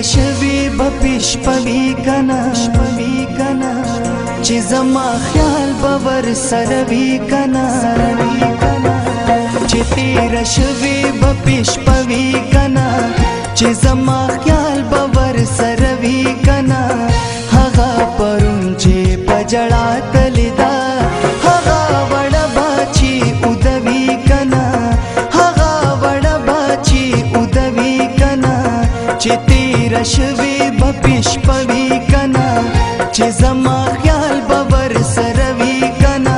شوی بپشپوی کنا چی زما خیال باور سروی کنا چی تیر شوی بپشپوی کنا چی زما خیال باور سروی کنا هغه پرون چی پجڑا تلیدا هغه وڑا باچی ادوی کنا هغه وڑا باچی ادوی کنا چی تیر شوی بپشپوی کنا چی زما خیال باور سروی کنا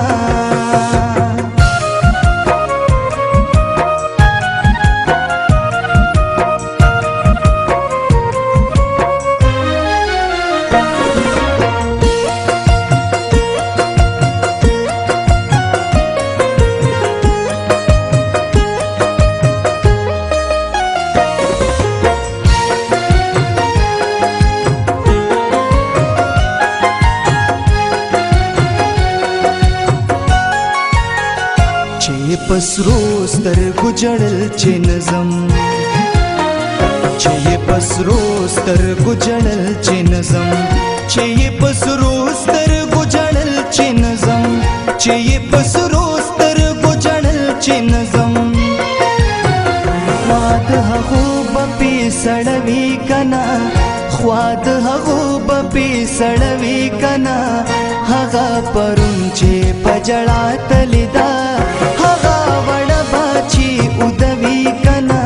پسرو سترګو جړل چې نظم چې پسرو سترګو جړل چې نظم چې پسرو سترګو جړل چې نظم چې پسرو سترګو جړل چې نظم خواد هغو بپی سړوي کنا خواد هغو بپی سړوي کنا هغه پرون چې پجړا تلیدا ادوی کنا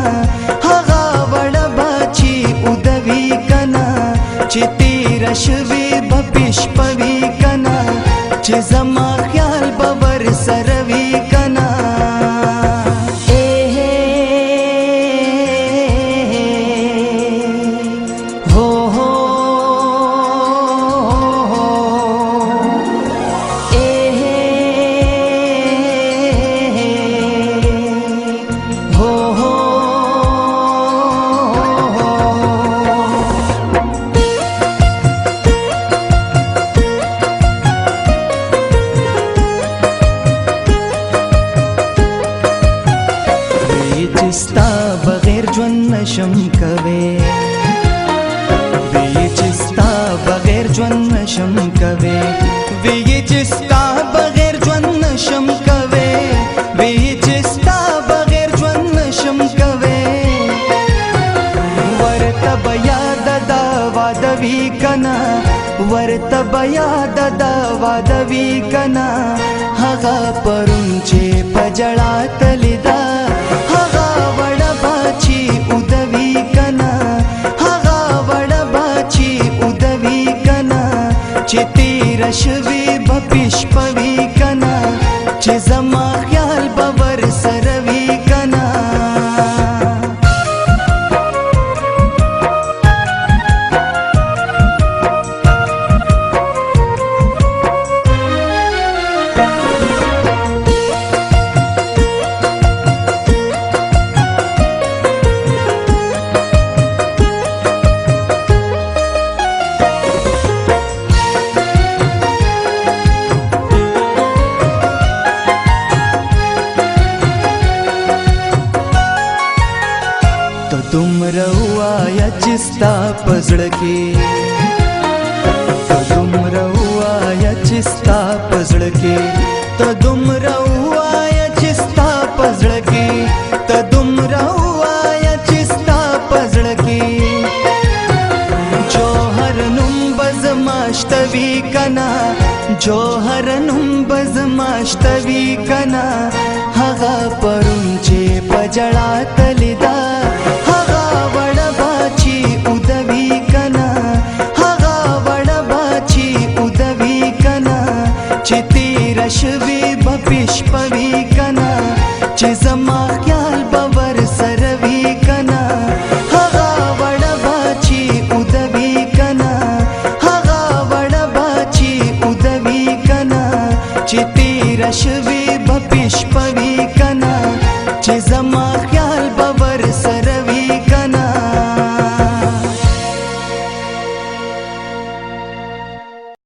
هغه وڑا باچی ادوی کنا چی تیر شوی بپشپوی کنا چی زما خیال باور سروی کنا ستا بغیر ژوند نشم کوي وی چې ستا بغیر ژوند نشم کوي وی چې ستا بغیر ژوند نشم کوي وی چې ستا بغیر ژوند نشم کوي ورته بیا د وادوي کنا ورته بیا د وادوي کنا هغه پرون چې پجړا تلیدا ادوی کنا هغه وڑا باچی ادوی کنا چی تیر شوی بپشپوی کنا چی زما خیال باور سروی کنا دومره وایا چې ستا په زړه کې دومره وایا چې ستا په زړه کې ته دومره وایا چې ستا په زړه کې ته دومره وایا چې ستا په زړه کې جوهر نوم بزماشتوي کنا جوهر نوم بزماشتوي کنا هغه پرون چې پجړا تلیدا چی تیر شوی بپشپوی کنا چی زما خیال باور سروی کنا अश्वी भपिष्पवी